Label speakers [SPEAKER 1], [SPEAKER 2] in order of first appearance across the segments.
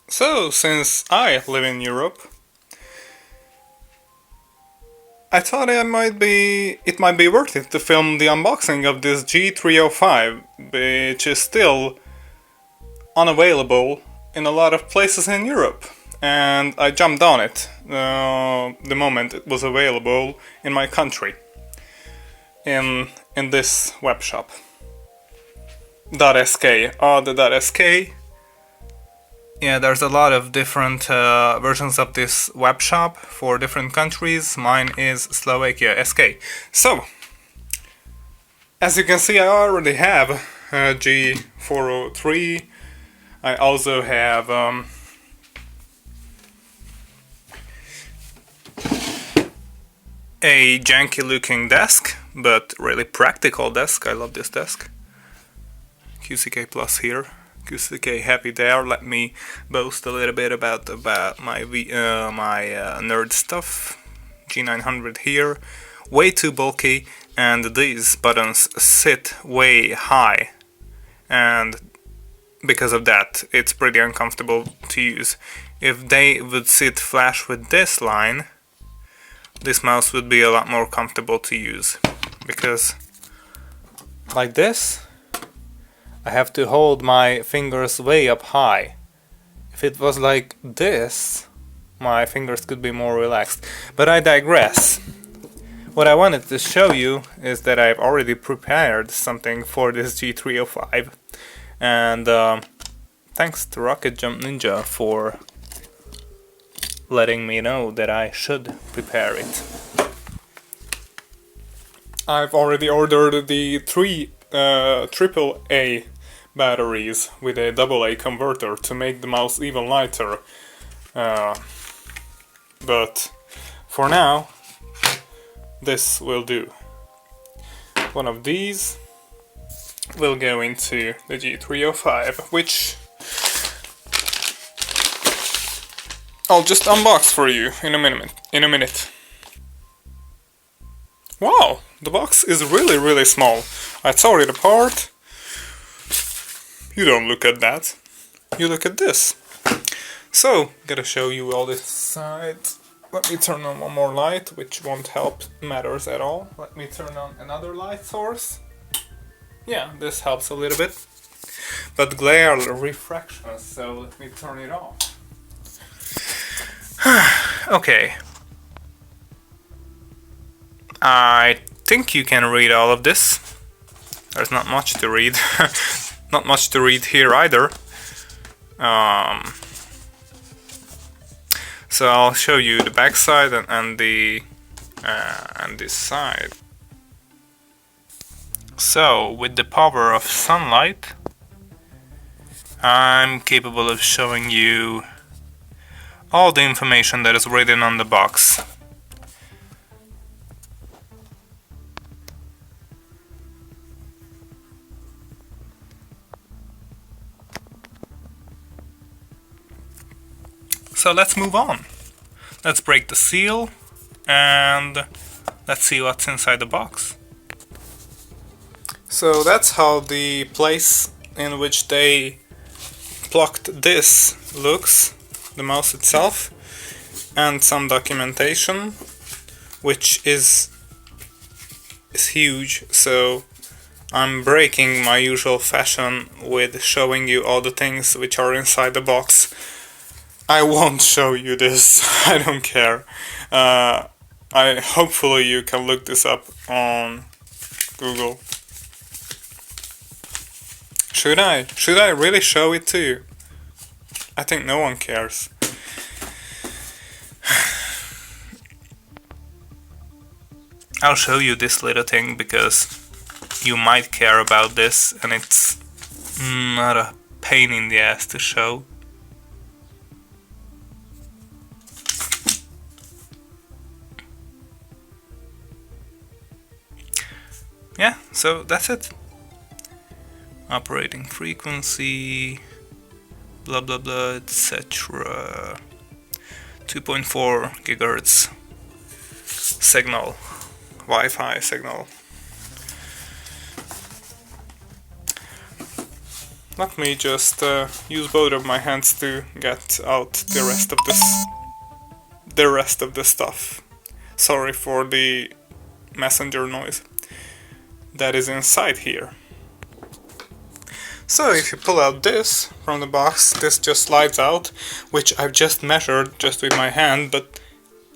[SPEAKER 1] So, since I live in Europe, I thought it might be worth it to film the unboxing of this G305, which is still unavailable in a lot of places in Europe. And I jumped on it the moment it was available in my country, in this web shop. .sk. The .sk. Yeah, there's a lot of different versions of this web shop for different countries. Mine is Slovakia SK. So, as you can see, I already have G403. I also have a janky looking desk, but really practical desk. I love this desk. QCK Plus here. QCK happy there. Let me boast a little bit about my nerd stuff. G900 here, way too bulky, and these buttons sit way high, and because of that, it's pretty uncomfortable to use. If they would sit flush with this line, this mouse would be a lot more comfortable to use, because like this, I have to hold my fingers way up high. If it was like this, my fingers could be more relaxed. But I digress. What I wanted to show you is that I've already prepared something for this G305. And thanks to Rocket Jump Ninja for letting me know that I should prepare it. I've already ordered the three AAA batteries with a AA converter to make the mouse even lighter. But for now, this will do. One of these will go into the G305, which I'll just unbox for you in a minute. Wow, the box is really small. I tore it apart. You don't look at that. You look at this. So, gotta show you all this side. Let me turn on one more light, which won't help matters at all. Let me turn on another light source. Yeah, this helps a little bit. But glare refractions, so let me turn it off. Okay. I think you can read all of this. There's not much to read. Not much to read here either. So I'll show you the back side and this side. So with the power of sunlight, I'm capable of showing you all the information that is written on the box. So let's move on. Let's break the seal and let's see what's inside the box. So that's how the place in which they plucked this looks, the mouse itself, and some documentation, which is huge, so I'm breaking my usual fashion with showing you all the things which are inside the box. I won't show you this, I don't care. Hopefully you can look this up on Google. Should I? Should I really show it to you? I think no one cares. I'll show you this little thing because you might care about this and it's not a pain in the ass to show. Yeah, so that's it. Operating frequency, blah blah blah, etc. 2.4 gigahertz signal, Wi-Fi signal. let me just use both of my hands to get out the rest of the stuff. Sorry for the messenger noise that is inside here. So if you pull out this from the box, this just slides out, which I've just measured just with my hand, but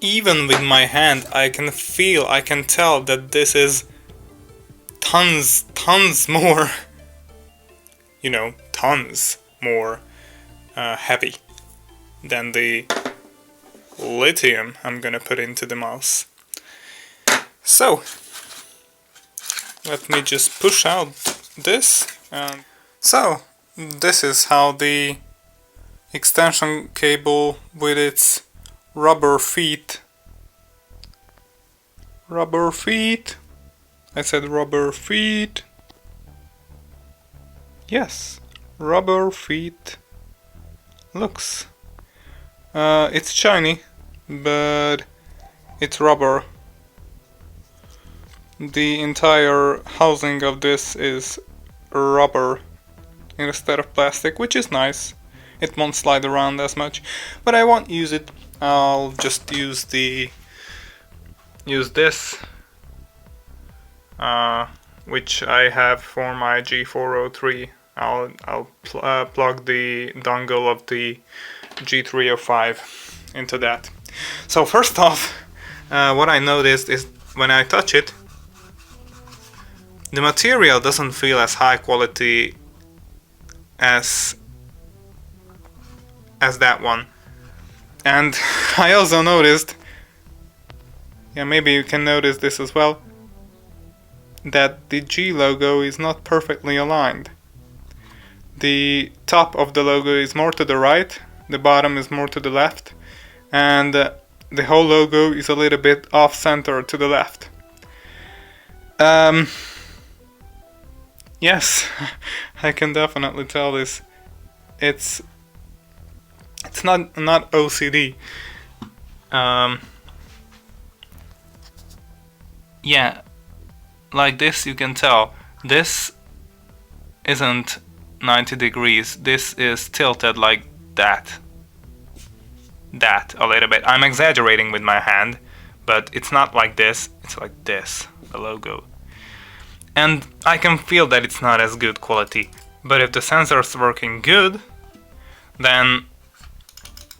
[SPEAKER 1] even with my hand I can tell that this is tons more, you know, tons more heavy than the lithium I'm gonna put into the mouse. So let me just push out this, and so this is how the extension cable with its rubber feet, I said rubber feet, yes, rubber feet looks. It's shiny, but it's rubber. The entire housing of this is rubber instead of plastic, which is nice. It won't slide around as much, but I won't use it. I'll just use this, which I have for my G403. I'll plug the dongle of the G305 into that. So first off, what I noticed is when I touch it, the material doesn't feel as high quality as that one. And I also noticed, yeah, maybe you can notice this as well, that the G logo is not perfectly aligned. The top of the logo is more to the right, the bottom is more to the left, and the whole logo is a little bit off-center to the left. Yes, I can definitely tell this. It's not OCD. Yeah, like this you can tell. This isn't 90 degrees. This is tilted like that. A little bit. I'm exaggerating with my hand, but it's not like this. It's like this, the logo. And I can feel that it's not as good quality. But if the sensor's working good, then,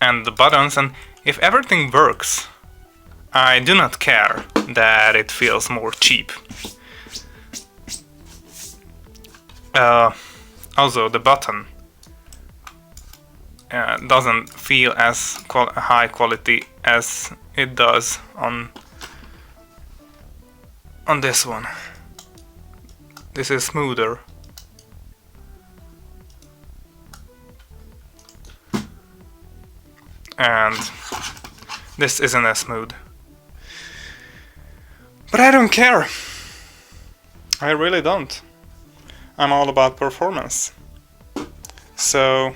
[SPEAKER 1] and the buttons, and if everything works, I do not care that it feels more cheap. Also, the button doesn't feel as high quality as it does on this one. This is smoother. And this isn't as smooth. But I don't care. I really don't. I'm all about performance. So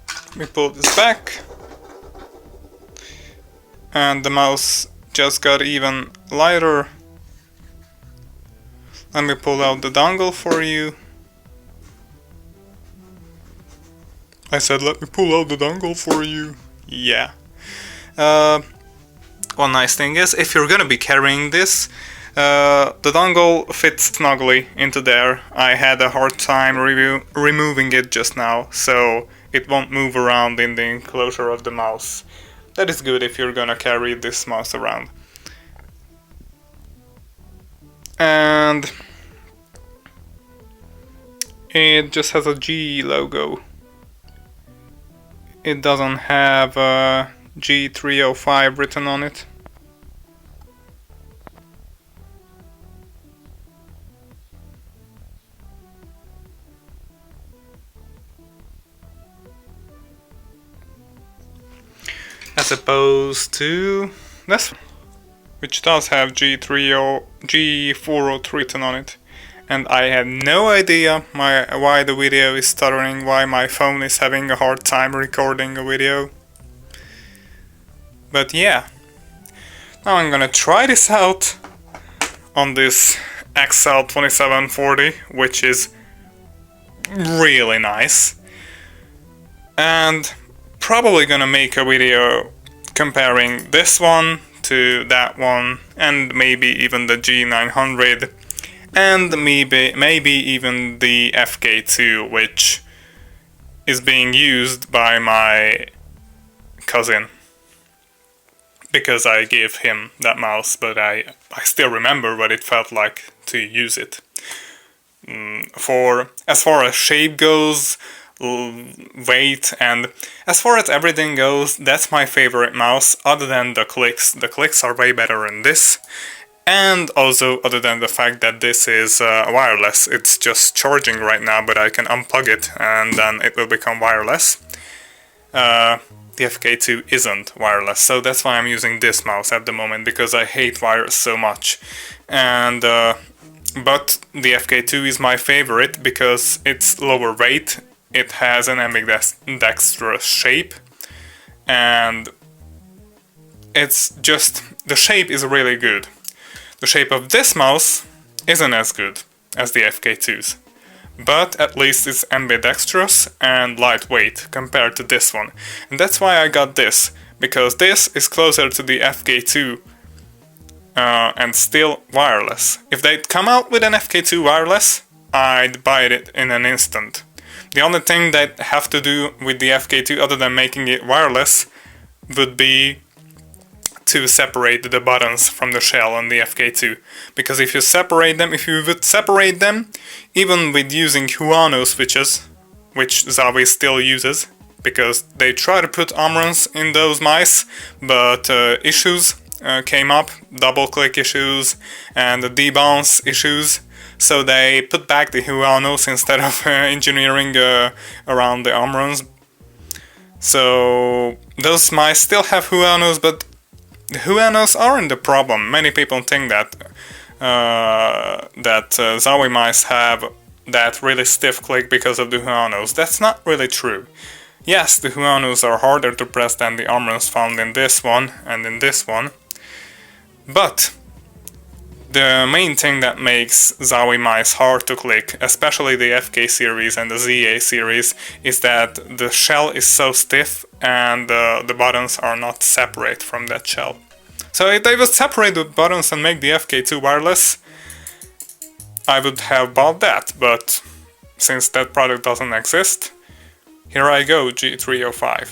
[SPEAKER 1] let me pull this back. And the mouse just got even lighter. Let me pull out the dongle for you. I said let me pull out the dongle for you. Yeah. One nice thing is, if you're gonna be carrying this, the dongle fits snugly into there. I had a hard time removing it just now, so it won't move around in the enclosure of the mouse. That is good if you're gonna carry this mouse around. And it just has a G logo. It doesn't have a G305 written on it. As opposed to this, which does have G403 written on it. And I have no idea why the video is stuttering, why my phone is having a hard time recording a video. But yeah, now I'm gonna try this out on this XL2740, which is really nice. And probably gonna make a video comparing this one to that one, and maybe even the G900, and maybe even the FK2, which is being used by my cousin, because I gave him that mouse, but I still remember what it felt like to use it. As far as shape goes, weight, and as far as everything goes, that's my favorite mouse, other than the clicks. The clicks are way better in this. And also, other than the fact that this is wireless, it's just charging right now, but I can unplug it and then it will become wireless. The FK2 isn't wireless, so that's why I'm using this mouse at the moment, because I hate wires so much. And but the FK2 is my favorite because it's lower weight, it has an ambidextrous shape, and it's just, the shape is really good. The shape of this mouse isn't as good as the FK2's, but at least it's ambidextrous and lightweight compared to this one. And that's why I got this, because this is closer to the FK2 and still wireless. If they'd come out with an FK2 wireless, I'd buy it in an instant. The only thing they'd have to do with the FK2 other than making it wireless would be to separate the buttons from the shell on the FK2, because if you would separate them, even with using Huano switches, which Zowie still uses, because they try to put Omrons in those mice, but issues came up, double click issues and debounce issues, so they put back the Huanos instead of engineering around the Omrons. So those mice still have Huanos, but the Huanos aren't the problem. Many people think that Zowie mice have that really stiff click because of the Huanos. That's not really true. Yes, the Huanos are harder to press than the Omrons found in this one and in this one, but the main thing that makes Zowie mice hard to click, especially the FK series and the ZA series, is that the shell is so stiff and the buttons are not separate from that shell. So if they would separate the buttons and make the FK2 wireless, I would have bought that, but since that product doesn't exist, here I go, G305.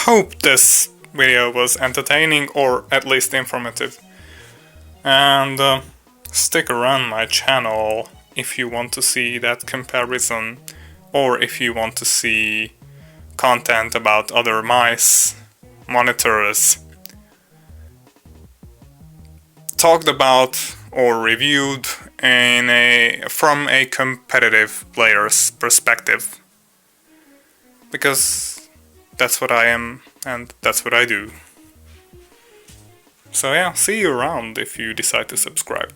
[SPEAKER 1] Hope this video was entertaining or at least informative. And stick around my channel if you want to see that comparison, or if you want to see content about other mice, monitors, talked about or reviewed from a competitive player's perspective, because that's what I am and that's what I do. So yeah, see you around if you decide to subscribe.